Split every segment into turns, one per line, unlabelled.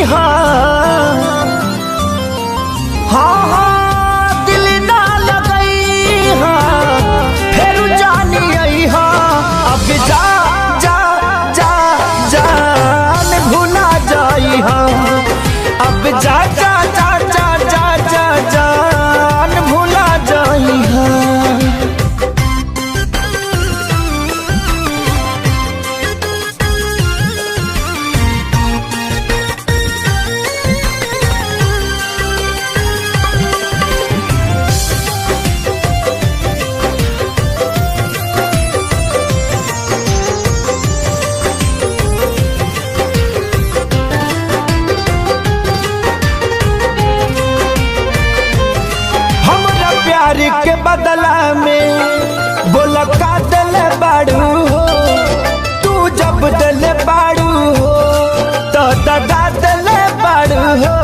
हाँ हाँ हाँ दिल ना लगई हाँ फिर जानी आई हाँ अब जा जा जा जान भुला जाई हाँ अब जा जा जा जा जा जा जान भुला जाई हाँ। प्यार के बदला में बोला का दिल बाड़ू हो तू जब दिल बाड़ू हो तो दगा दिल बाड़ू हो।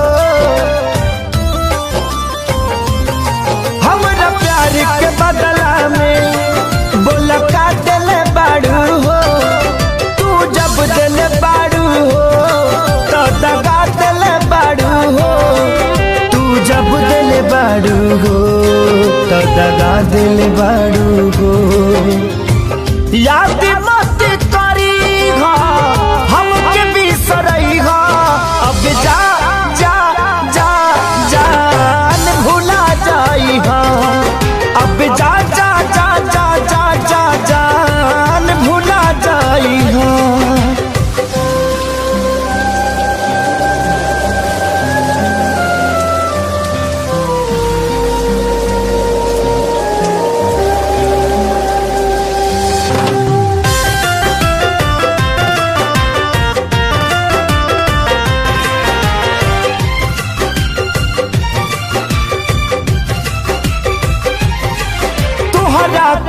हमारा प्यार के बदला में बोला का दिल बाड़ू हो तू जब दिल बाड़ू हो तो दगा दिल बाड़ू हो तू जब दिल बाड़ू हो तो दगा दिल बाड़ू हो। याद मत करी हमके बिसरई अब जा जा जा जान भुला जाई अब जा जा जा जा जा जा जान भुला जाई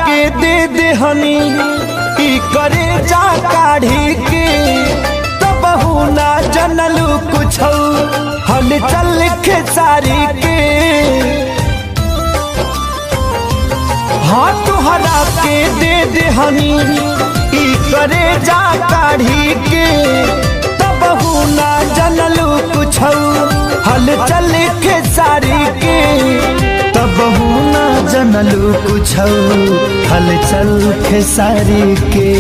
के दे दे हनी ई करे जा काढ़ी के तब ना जनलू कुछ हल चल के सारी के हाँ तुहरा के दे दे हनी ई करे जा काढ़ी के तब ना जनलू कुछ हल चल के सारी के तब ना जनलू कुछ हलचल खेसारी के।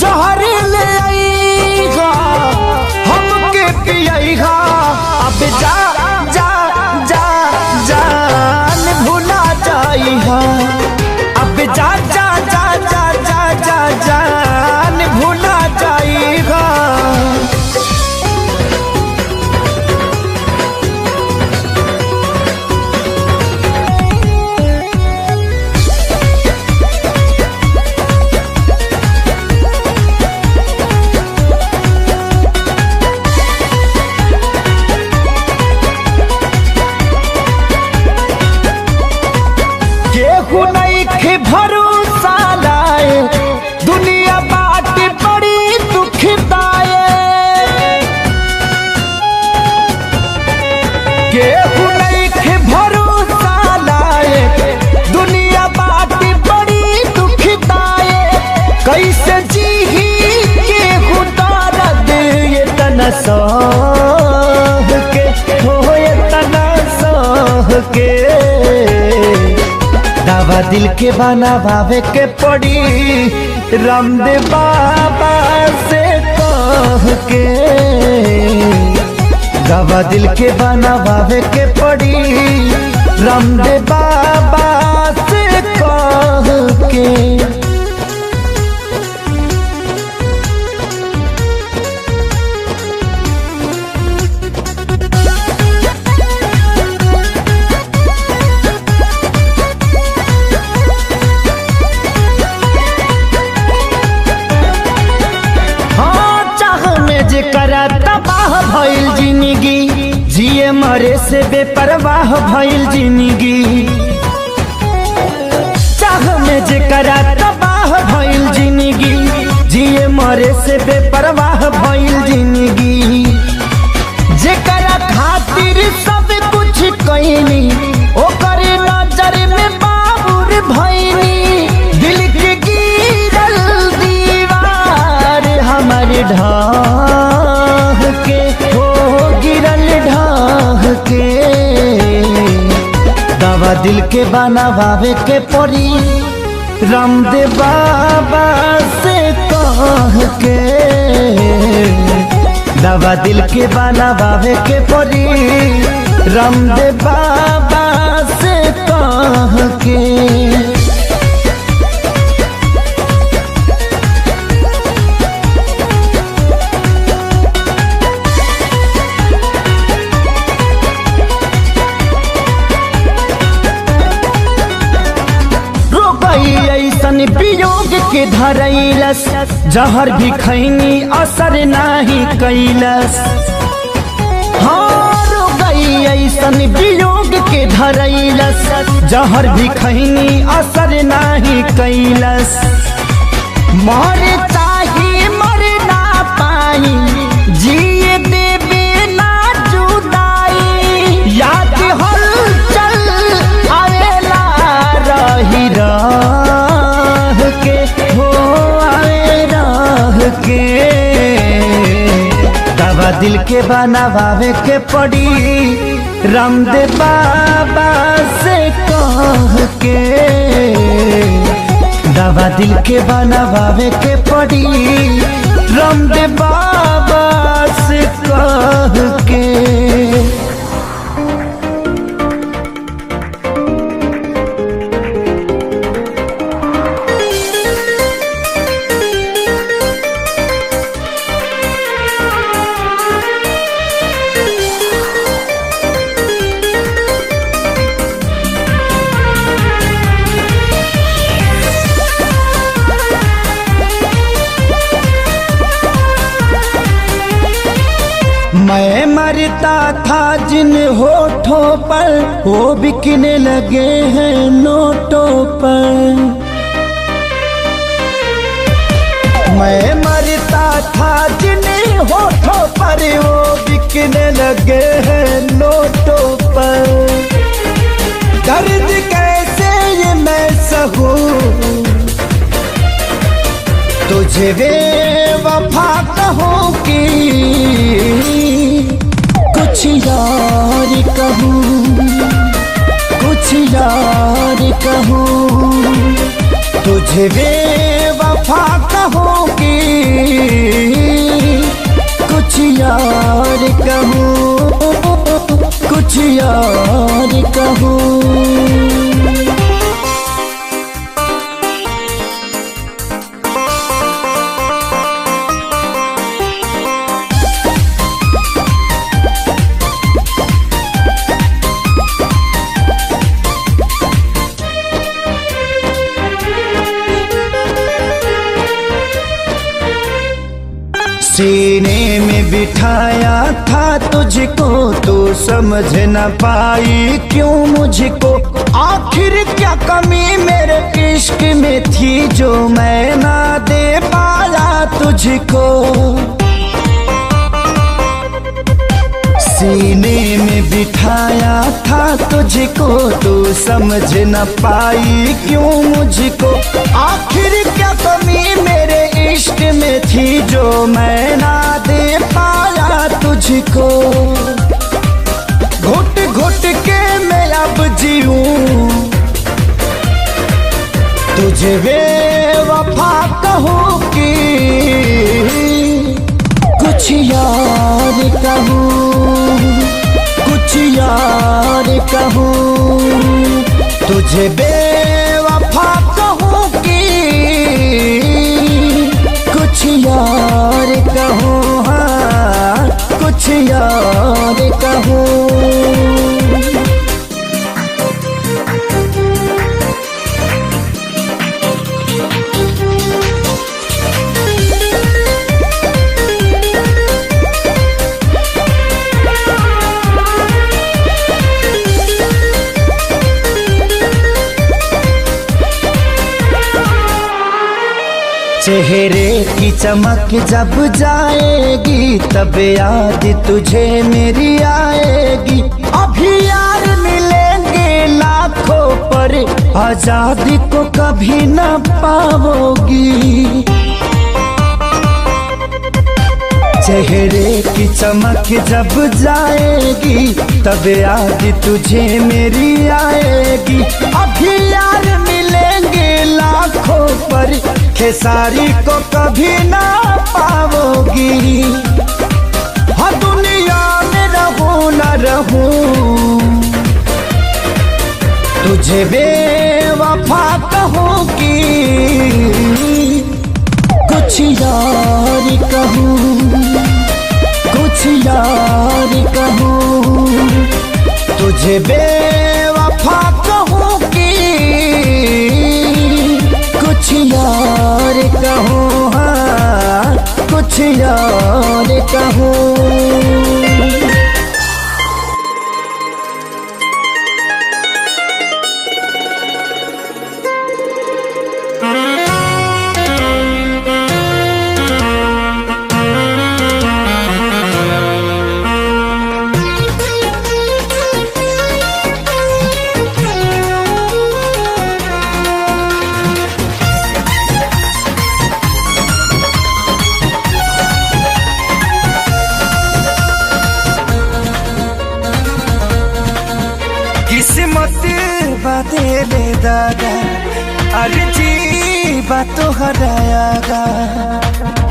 जहर ले आईगा हमके पियाईगा अब जा जा जा जान भुला जाईगा अब जा जा जा जा जा जा जान भुला जाईगा। भरोसा लाए दुनिया बात बड़ी दुखदाए केहू नहीं भरोसा लाए दुनिया बात बड़ी दुखदाए कैसे जी केहू दर्द ये तना सह के हो ये तना सह के दवा दिल के बनावे के पड़ी रामदेव बाबा से कह के दवा दिल के बनावे के पड़ी रामदेव बाबा से कह के। तबाह भइल जिंदगी जिए मरे से बेपरवाह भइल जिंदगी चाह में जेकरा तबाह भइल जिंदगी जिए मरे से बेपरवाह भइल जिंदगी जेकरा खातिर सब कुछ कइनी ओकर नजर में बाबूर भइनी दिल के गिरल दीवार हमारे ढाह के दवा दिल के बनावे के पड़ी रामदेव बाबा से कह के, दवा दिल के बनावे के पड़ी रामदेव बाबा से कह के। ऐसन वियोग के धरैलस जहर भी खैनी असर नाही कैलस। हाँ रो गई ऐसन वियोग के धरैलस जहर भी खैनी असर नाही कैलस। मरता ही मर ना पाई जिए देवे ना जुदाई, याद हलचल आवेला रही दवा दिल के बनावे के पड़ी रामदेव बाबा से कह के, दवा दिल के बनावे के पड़ी रामदेव बाबा से कह के। मैं मरता था जिन होठों पर वो बिकने लगे हैं नोटों पर। मैं मरता था जिन होठों पर वो बिकने लगे हैं नोटों पर। दर्द कैसे ये मैं सहूं तुझे बेवफा कहूँ कि कुछ यार कहूँ, कुछ यार कहूँ तुझे बेवफा कहूँ कि कुछ यार कहूँ, कुछ यार कहूँ। सीने में बिठाया था तुझको तू समझ न पाई क्यों मुझको। आखिर क्या कमी मेरे इश्क में थी जो मैं ना दे पाया तुझको। सीने में बिठाया था तुझको तू समझ न पाई क्यों मुझको। आखिर क्या कमी मेरे इश्क में थी जो मैं ना दे पाया तुझको। घुट घुट के मैं अब जीऊं तुझे बेवफा कहूँ कि कुछ यार कहूँ, कुछ यार कहूँ तुझे बेवफा कहूँ कि कुछ यार कहूँ, हाँ कुछ यार कहूँ। चेहरे की चमक जब जाएगी तब याद तुझे मेरी आएगी। अभी यार मिलेंगे लाखों पर आजादी को कभी न पाओगी। चेहरे की चमक जब जाएगी तब याद तुझे मेरी आएगी। अभी यार मिलेंगे लाखों पर खेसारी को कभी ना पाओगी। हाँ दुनिया में रहूं न रहूं तुझे बेवफा कहूँगी। कुछ यार कहूँ कुछ यार कहूँ तुझे बेवफा कहूँगी। कुछ यार कहूँ हाँ कुछ यार कहूँ।
किस्मत बदले दादा अर्जी बात हरायागा।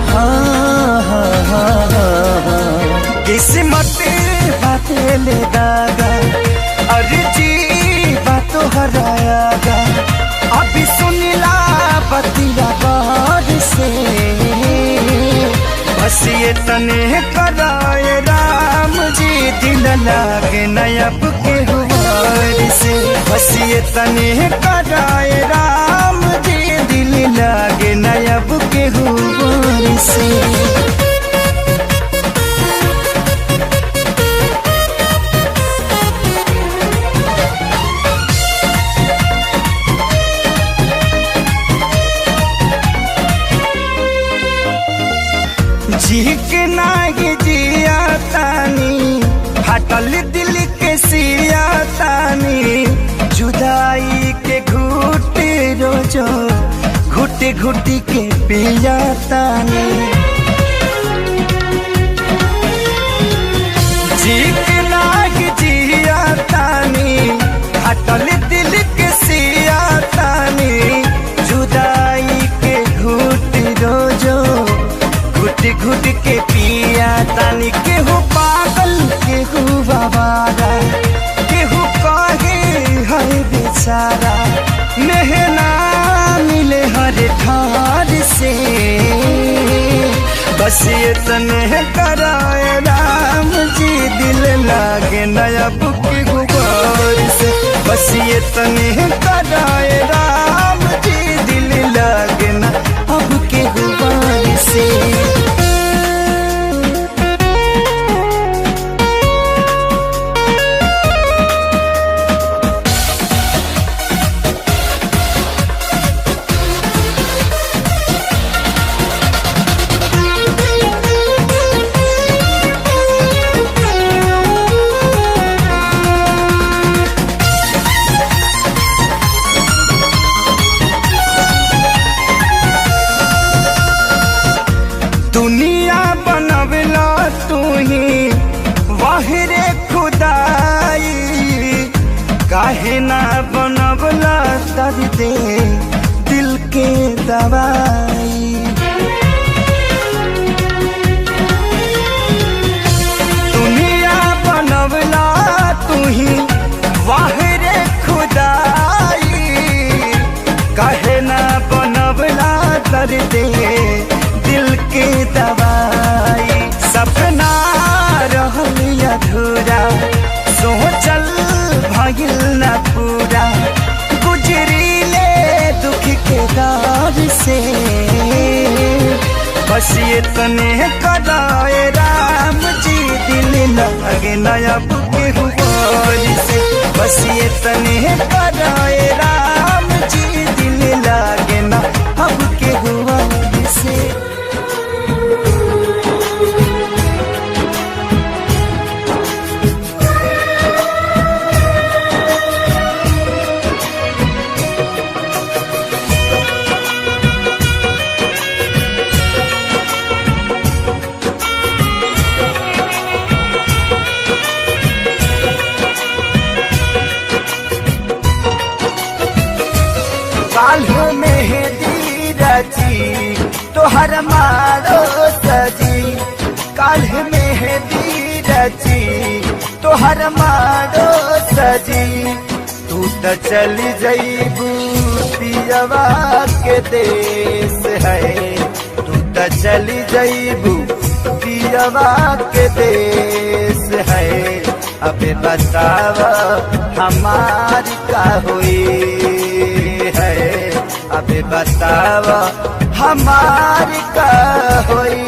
हाँ हाँ हाँ हाँ किस्मत बदले दादा अर्जी बात हरायागा। अभी सुनिला बतिया बार से बस ये तने कराए राम जी दिल लागे नयब के हुआर से। बस ये तने कराए राम जी दिल लागे नयब के हुआर से। जी के नागी जिया तानी हटल दिल के सिया तानी। जुदाई के घुट रोजो घुट घुट के पिया तानी। जी के नागी जिया तानी हटल दिल के सिया तानी। जुदाई के घुट रोजो घुट घुट के पिया तानी। केहू पागल केहू बाबारा केहू कहे है बेचारा। मेहना मिले हर ठार से बस ये तने कराए राम जी दिल लागे नयब के गुबार से। बस ये तने कराए राम जी दिल लागे ना अब के गुबार से। दुनिया बनवला तू ही वाहिरे खुदाई। काहे ना बनवला दर्द दिल के दवाई। दुनिया बनवला तू ही वाहिरे खुदाई। काहे ना बनवला दर्द दिल के दवाई। सपना रहल अधूरा सोचल भइल न पूरा। गुजरीले दुख के दौर से बस ये तने कराए राम जी दिल लागे नयब के हुआर से। बस ये तने कराए राम जी दिल लागे ना अब के हुआर से। तोहर मारो सजी काल्ह मेहंदी रची तोहर मारो सजी तू त चली जईबू पियवा के देश है तू त चली जईबू पियवा के देश है अबे बताव हमारी का हुई है अबे बताव हमारी का हुई।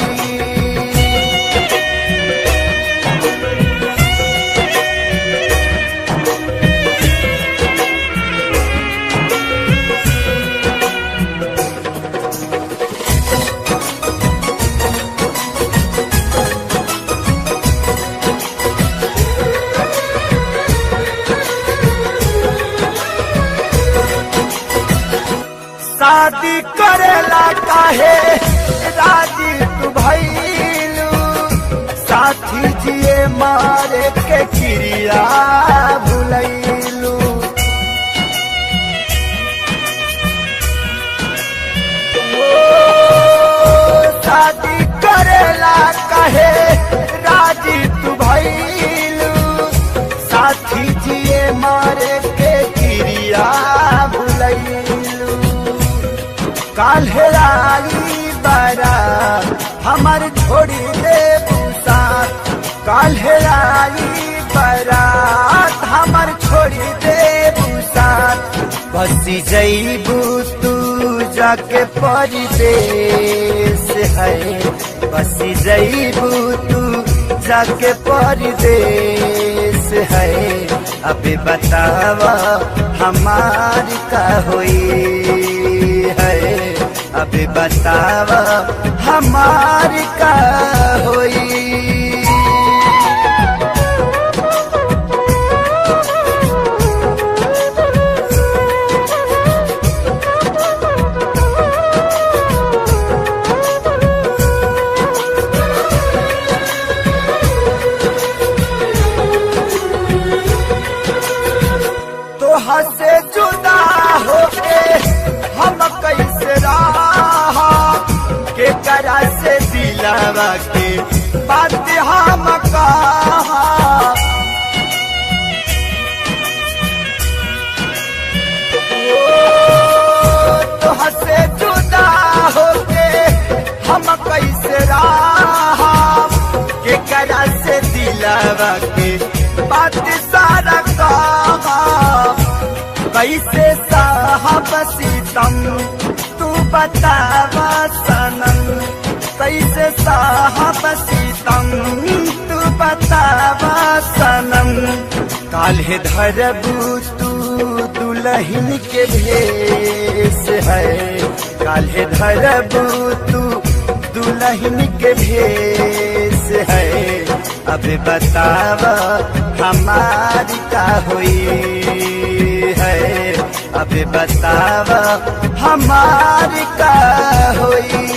शादी करेला काहे राजी तू भइलू साथी जिए मारे के क्रिया भुलैलू शादी करेला काहे राजी तू भइलू साथी जिए मारे के क्रिया भुलैलू काल्हेराई बारा हमार छोड़ी दे साथ काल्हेराई बारात हमार छोड़ी दे साथ बसी जईबू तू जाके परदेश है बसी जईबू तू जाके परदेश है अबे बतावा हमारी का हुई है अबे बतावा हमारी का हुई। तोहा से जुदा होके हम कैसे रहा के करा से दिलावा के बात हम कहा तोहा से जुदा होके हम कैसे रहा के करा से दिलावा के बात सारा कहा कैसे साहब सीतम तू बतावा सनम कैसे साहब सीतम तू बतावा सनम काल्हे धरबू तू दुल्हन के भेष है काल्हे धरबू तू दुल्हन के भेष है अबे बतावा हमारी का हुई है अबे बतावा हमारी का हुई।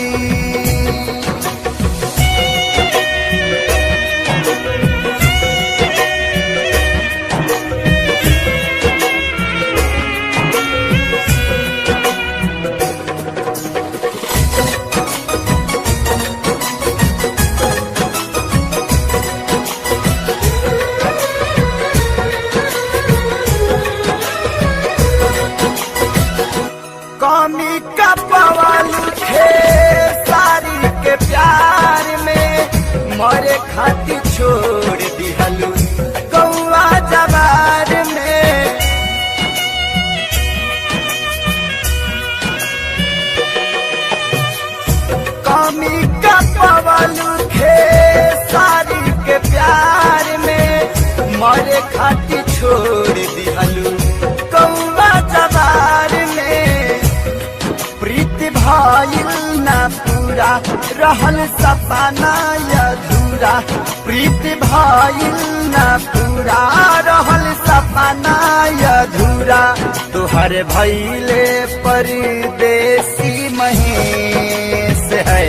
कमी का पवाल थे सारी के प्यार में मरे खातिर छोड़ दिहलू गौआ जवार में कमी का पवाल थे सारी के प्यार में मरे खातिर छोड़ दिहलू गौआ जवार में प्रीति भाईल ना पूरा रहल सपना अधूरा प्रीति भाईल ना पूरा रहल सपना अधूरा तुहर भइले परदेसी महेश है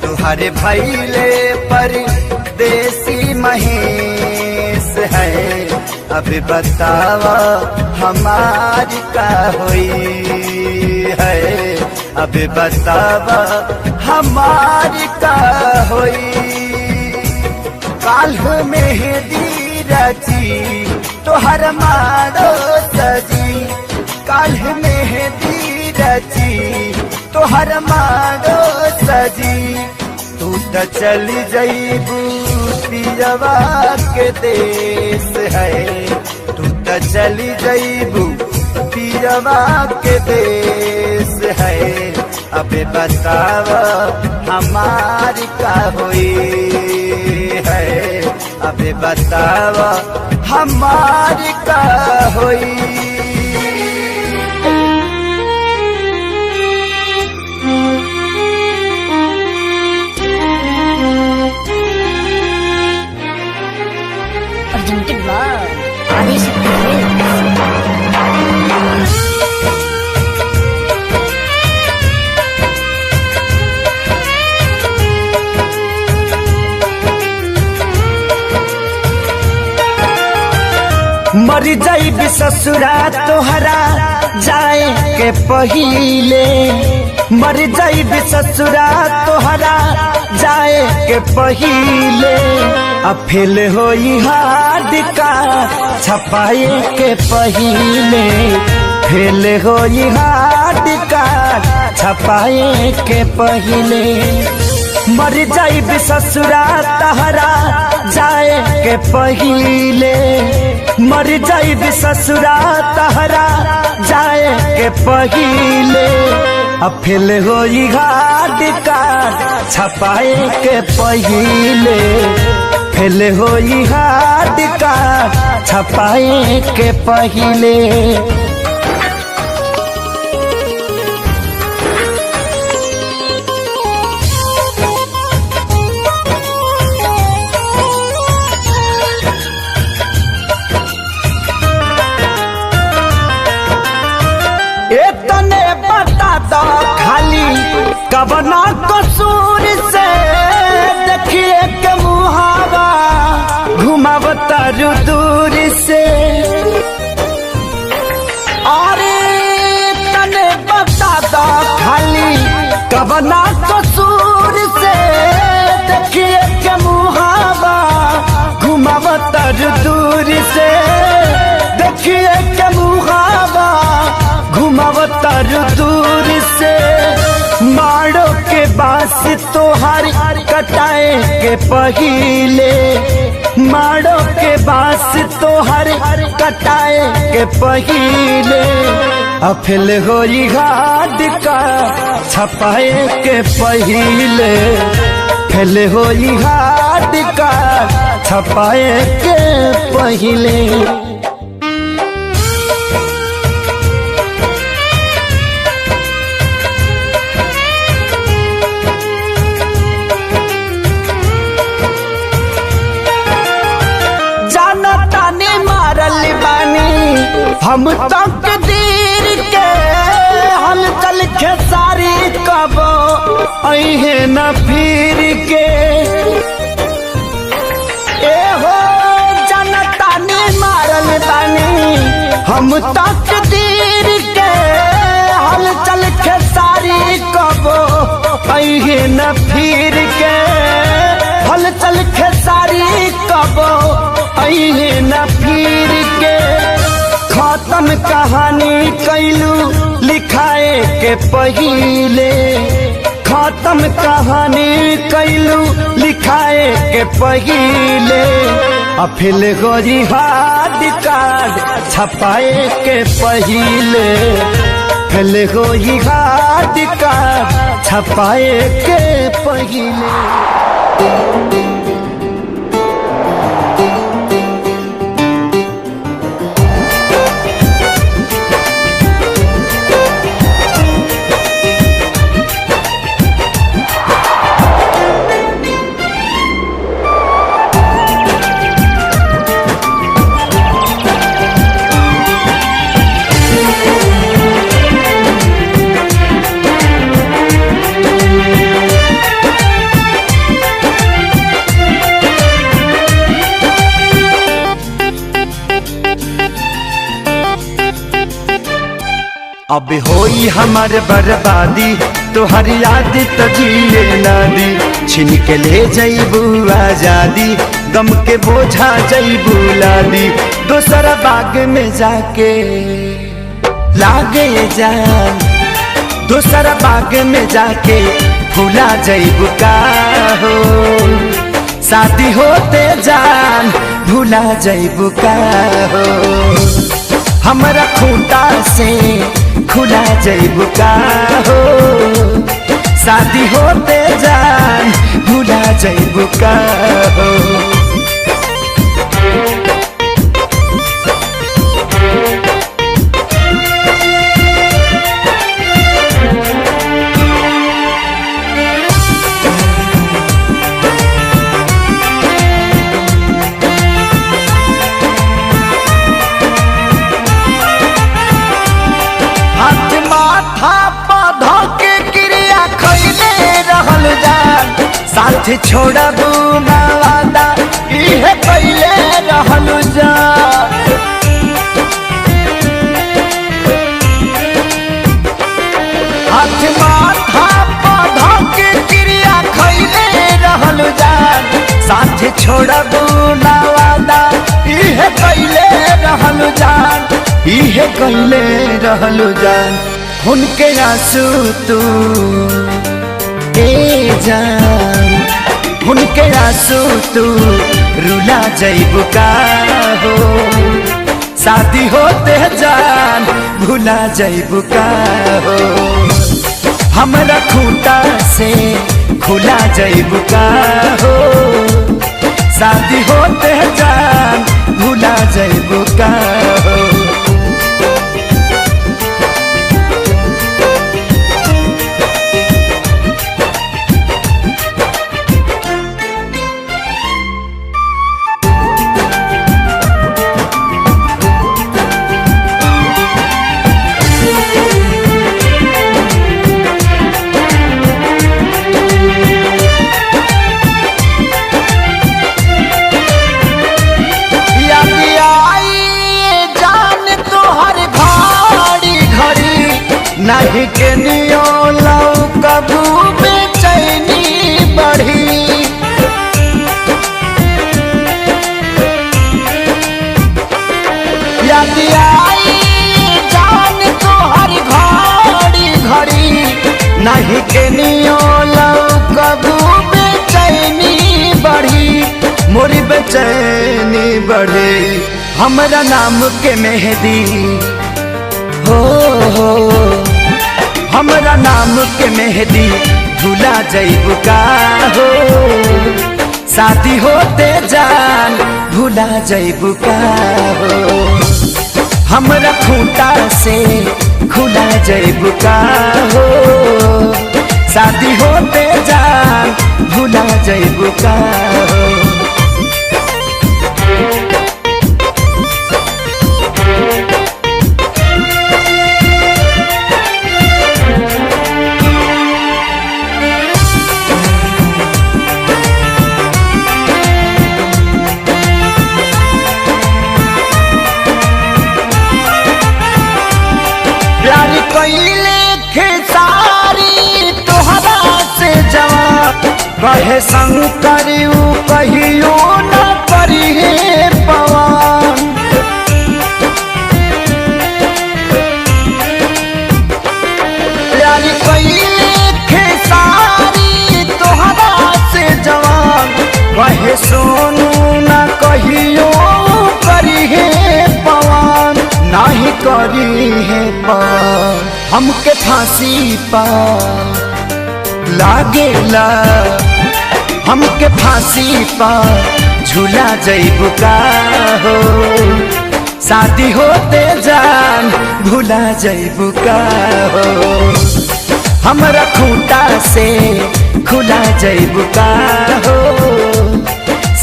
तुहर भइले परदेसी महेश है अभी बतावा हमारी का हुई है अभी बतावा हमारी का होई। काल मेहंदी रची तोहर मारो सजी, काल मेहंदी रची तोहर मारो सजी। तू तो चली जईबू पियवा के देश है, तू तो चली जईबू पियवा के देश है। अबे बताव हमारी का हुई है, अबे बताव हमारी का हुई।
presented by Adishakti Films.
मर जाई ससुरा तोहरा जाए के पहिले, मर जाई ससुरा तोहरा जाए के पहिले। अब फेल होई हार्ड का छपाए के पहिले, फेल होई हार्ड का छपाए के पहिले। मर जाई ससुरा तोहरा जाए के पहिले, मर जाई ससुरा तोहरा जाए के पहिले। अब फेल होई हार्ड का छपाए के पहिले, फेल होई हार्ड का छपाए के पहिले। इतने बता दो खाली कबना कसूर से, देखिए के मुहावा घुमावता दूर से। और तने बता दो खाली कबना कसूर से, देखिए के मुहावा घुमावता दूर से। देखिए के मुहावा घुमावतर दूर से। मारो के बास तोहार कटाए के पहिले, मारो के बास तोहार कटाए के पहिले। अफिल होई हार्ड का छपाए के पहिले, फेल होई हार्ड का छपाए के पहिले। हम तक दीर के हल चल खेसारी कब अहे न फिर के। ए हो जनता ने मारल बानी हम तक दीर के हल चल खेसारी कब अहे न फिर के। हल चल खेसारी कब अहे न फिर के। खत्म कहानी कैलू लिखाए के पहिले, खत्म कहानी कैलू लिखाए के पहिले। अफिल गोरी हार्ड कार्ड छपाए के पहिले, फेल गोरी हार्ड कार्ड छपाए के पहिले। अब होई हमार बर्बादी तोहर याद तो जिए ना दी, छीन के ले जइबू आजादी, गम के बोझा जइबू लादी, दोसरा बाग में जाके लागे जान, दोसरा बाग में जाके भूला जइबू का हो, शादी होते जान भूला जइबू का हो, हमरा खूंटा से खुला जइबू का हो, शादी होते जान भूला जइबू का हो। साथ छोड़बू ना वादा इहे पहले रहलू जान, हाथ माथा पौधा के क्रिया खैले रहलू जान, साथ छोड़बू ना वादा इहे पहले रहलू जान, इहे पहले रहलू जान, उनके आंसू तू जान, उनके आंसू तू रुला जइबू का हो, शादी होते जान भूला जइबू का हो, हमरा खूंटा से खुला जइबू का हो, शादी होते जान भूला जइबू का हो। नहीं के नियो लौ कबू बेचैनी बढ़ी, याद आई जान तोहर घड़ी घड़ी, नहीं के नियो लौ कबू बेचैनी बढ़ी, मोरी बेचैनी बढ़ी, हमरा नाम के मेहंदी हो, हमरा नाम के मेहंदी भूला जइबू का हो, शादी होते जान भूला जइबू का हो, हमरा खूंटा से खुला जइबू का हो, शादी होते जान भूला जइबू का हो। कहे संग करियो कहियो न करिए पवन, प्यारी कइले खेसारी तोहरा से जवान, कहे सोनू न कहियो करिए पवन, नहीं करी है पवन, हमके फांसी पा लागेला, हमके फांसी पर झूला जइबू का हो, शादी होते जान भूला जइबू का हो, हमरा खूंटा से खुला जइबू का हो,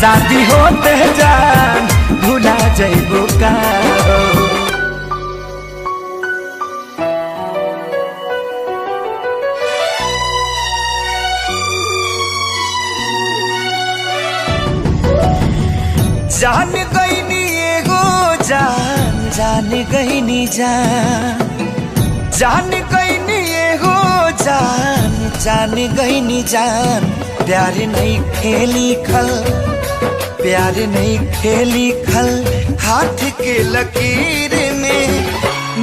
शादी होते जान भूला जइबू का हो। जान गईनी एगो जान, जान गईनी जान, जान गईनी एगो जान, जान गई नी जान प्यार नहीं खेली खल, प्यार नहीं खेली खल हाथ के लकीर में,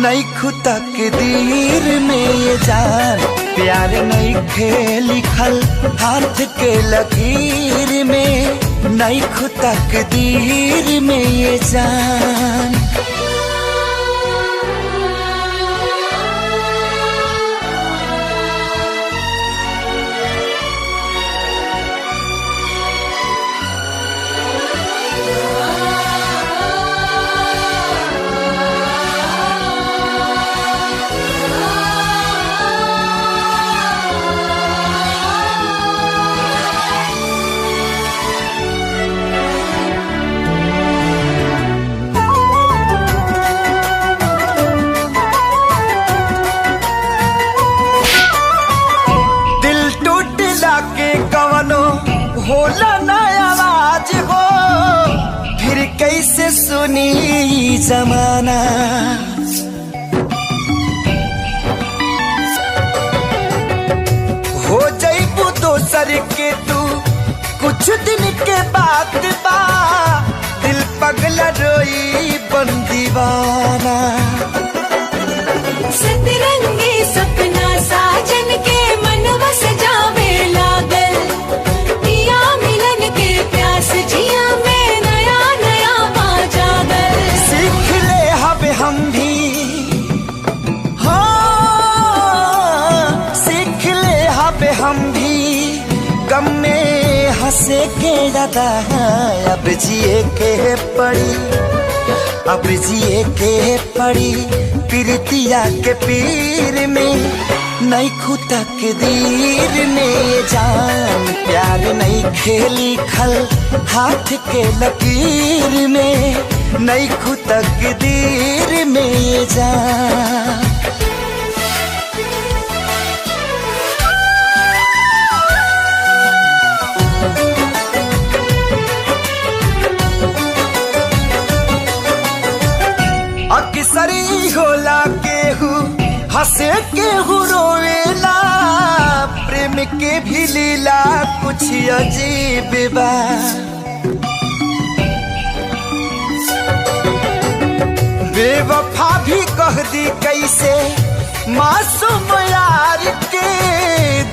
नहीं खुदा के दीर में ये जान प्यार नहीं खेली खल हाथ के लकीर में, नहीं खुदा के दीर में ये जान। होला ना आवाज हो फिर कैसे सुनी जमाना, हो जाइबू दोसर के तू कुछ दिन के बाद बा, दिल पगला रोई बन दीवाना।
सतरंगी सपना साजन के मनवा सजावे लागल, जिया में नया नया बाजागल।
सीख ले हब हम भी हाँ, सीख ले हब हम भी गम में हंसे के ज्यादा, अब जिए के पड़ी, अब जिए के पड़ी पीरतिया के पीर में, नहीं खुदा के दीर में जान प्यार नहीं खेली खल हाथ के लकीर में, नहीं खुदा के दीर में जान। अक्सरी होला केहू हंसे केहू रोवेला, प्रेम के भी लीला कुछ अजीब बा। बेवफा भी कह दी कैसे मासूम यार के,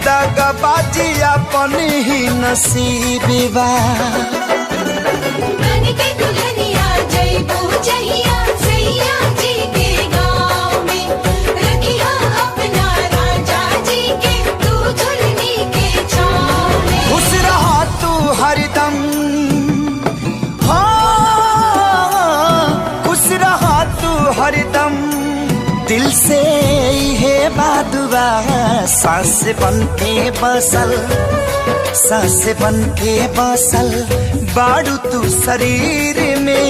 दगाबाजी अपन ही नसीब बा।
बन के दुल्हनिया जइबू जहिया सैया जी के गाँव में, रखिया अपना राजा जी के तू झुलनी के छाँव में।
खुश रहा तू हरदम हाँ, खुश रहा तू हरदम दिल से है बादुआ, सांस बन के बसल, सांस बन के बसल बाड़ू तू शरीर में,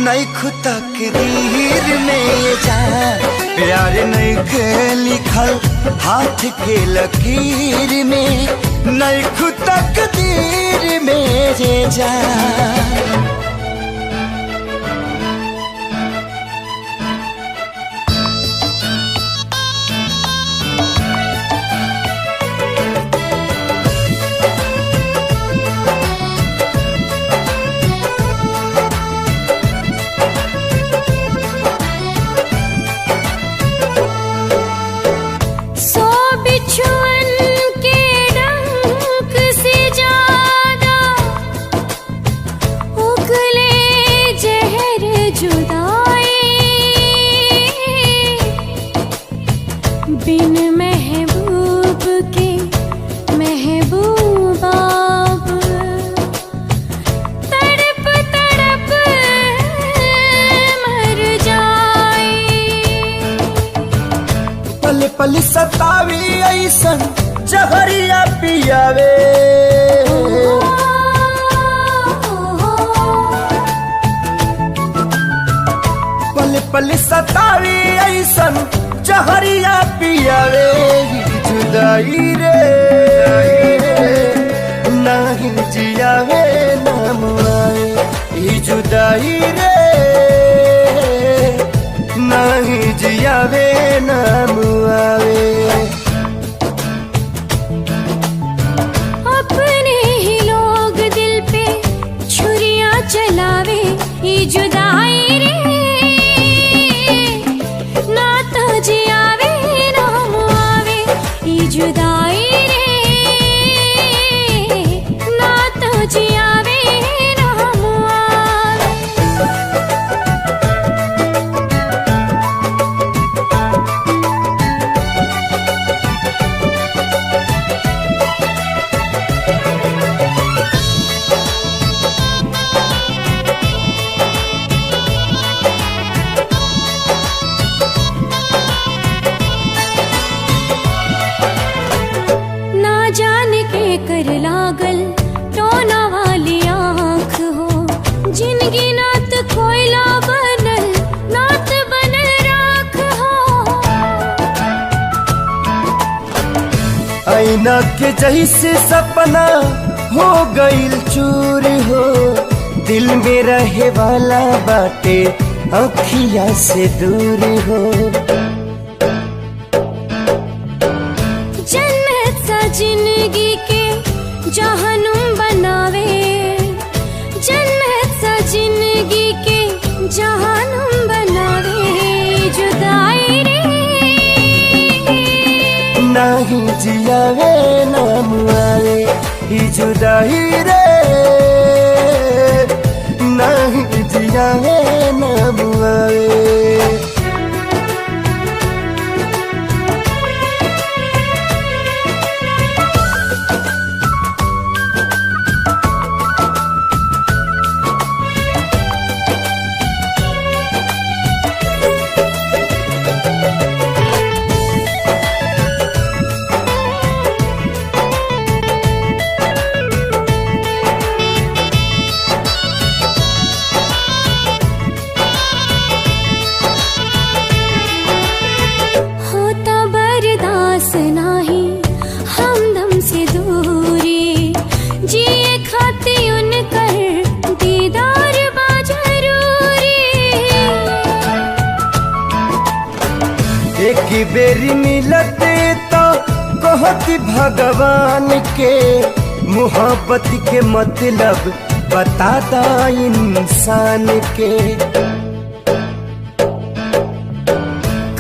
नहीं खुदा के दीर में जान प्यार नहीं के लिखल हाथ के लकीर में, नहीं खुदा के दीर में जान।
बिन महबूब के महबूबा तड़प तड़प मर जाए।
पल पल सतावी ऐसन जहरिया पियावे, पल पल सतावी ऐसन जहरिया पियावे, जुदाई रे नहीं जियावे नाम आए, जुदाई रे नहीं जियावे नाम आवे।
जुदाई रे ना तो जियावे ना मुआवे ई जुदाई रे ना तो जियावे ना मुआवे। ना जाने के कर लागल टोना वाली आँख हो जिनगी नात कोयला बनल नात बनल राख हो।
आईना के जैसे सपना हो गईल चूर हो, दिल में रहे वाला बाटे अखिया से दूर हो।
जन्नत सा जिंदगी के जहनुम बनावे जन्नत सा जिंदगी के जहनुम बनावे जुदाई रे
नाही जियावे ना मुआवे ई जुदाई रे नाही जियावे ना मुआवे।
होता बर्दाश्त नाही हमदम से दूरी जिए खाती उनकर दीदार बा जरूरी।
एक बेरी मिलते तो कहती भगवान के मोहब्बत के मतलब बताता इंसान के।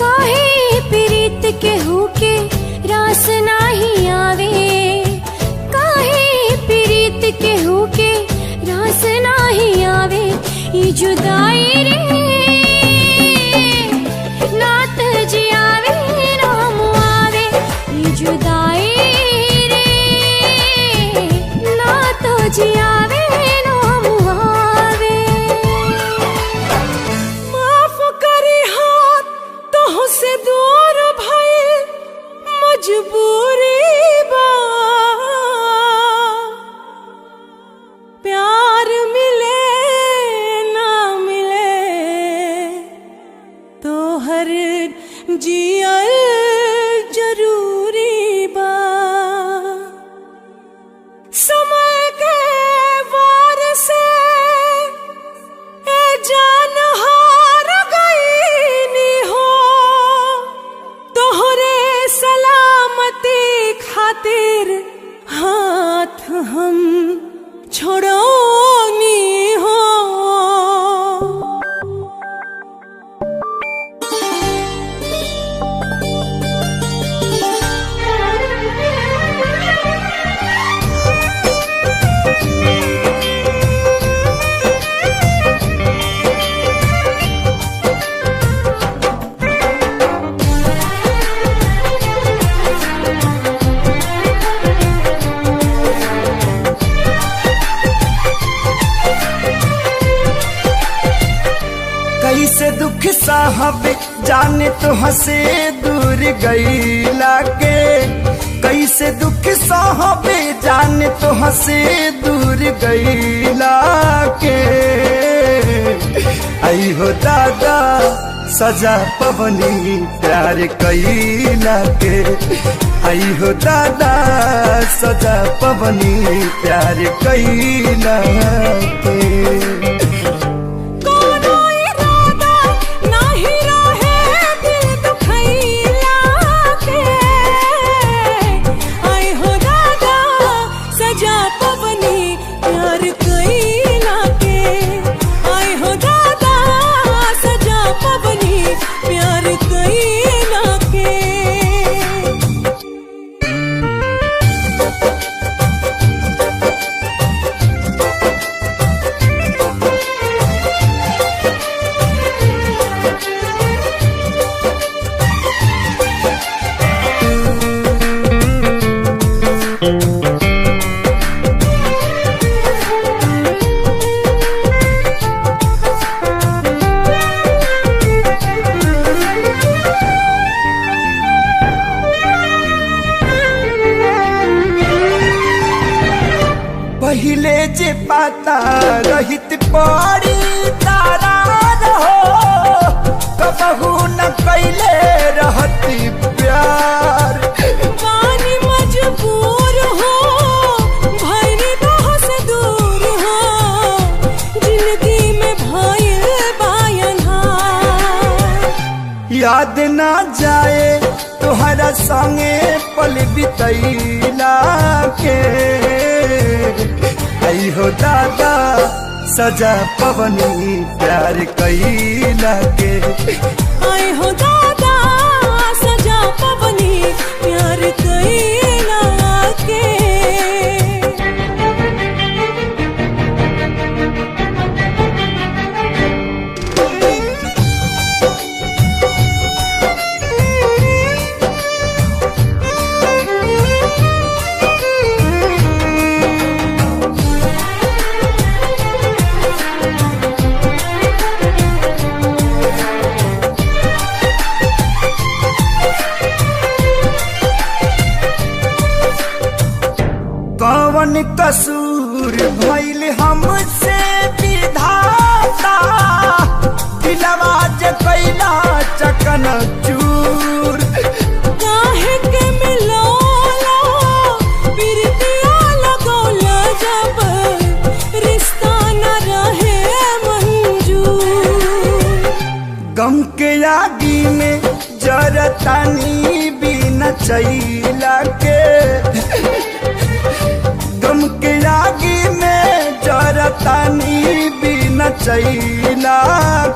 काहे प्रीत के होके रास नाही आवे काहे प्रीत के होके रास नाही आवे ई जुदाई रे नात जियावे ना मुआवे ई जुदाई रे ना तो जियावे ना मुआवे।
माफ करी हाथ तो से दूर भई मजबूरी बा प्यार मिले ना मिले तो हर जियल जरूरी बा। समय के वार से ए जान हार गईनी हो तोहरे सलामती खातिर हाथ हम छोड़ोनी हो।
कैसे दुख साहब जाने तो हंसे दूर गईला के, कैसे दुख साहब जाने तो हंसे दूर गईला के। आई हो दादा सजा पवनी प्यार कैला के, आई हो दादा सजा पवनी प्यार कैला के।
पवनी प्यार कैला के आई हो
पता रहित पड़ी तारा रहो कबहू न कैले रहती प्यार।
पानी मजबूर हो भइल तोह से दूर हो जिंदगी में भइल बायनहार।
याद ना जाए तुहरा संगे पल बितैला के आई हो दादा सजा पवनी प्यार कैला के।
आए हो दादा सजा पवनी प्यार कैला के।
कौन कसूर भइल हमसे विधाता दिलवा जे कैला चकन चूर।
काहे के मिलोला बिरतिया लगौला जब रिश्ता न रहे मंजूर।
गम के आगी में जरतानी बिना चैला के गम के आगी में जरतानी बिना चैला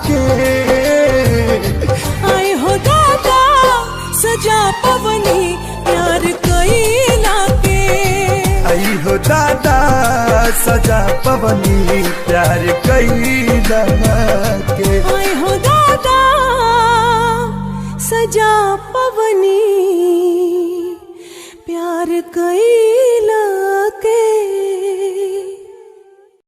के।
आए हो दादा सजा पवनी प्यार कैला के।
आई हो दादा सजा पवनी प्यार कैला के।
आए हो दादा सजा पवनी प्यार कैला